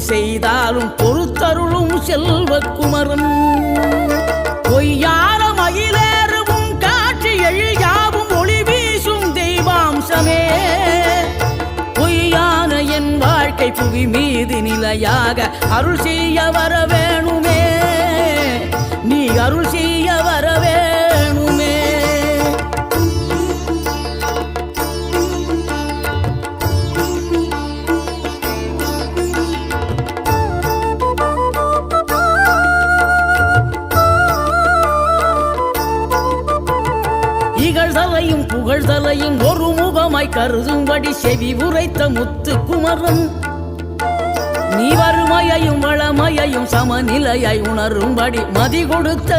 செய்தாலும் பொறுத்தருளும் செல்வக்குமரன் பொய்யான மயிலேறும் காட்சி எழியாவும் ஒளி வீசும் தெய்வாம்சமே பொய்யான என் வாழ்க்கை புவி மீது நிலையாக அருள் செய்ய வர வேணுமே நீ அருள் செய்ய வர வேணுமே இகழ்தலையும் புகழ்தலையும் ஒரு முகமாய் கருதும்படி செவி உரைத்த முத்துக்குமரன் நீ வறுமையையும் வளமையையும் சமநிலையை உணரும்படி மதி கொடுத்த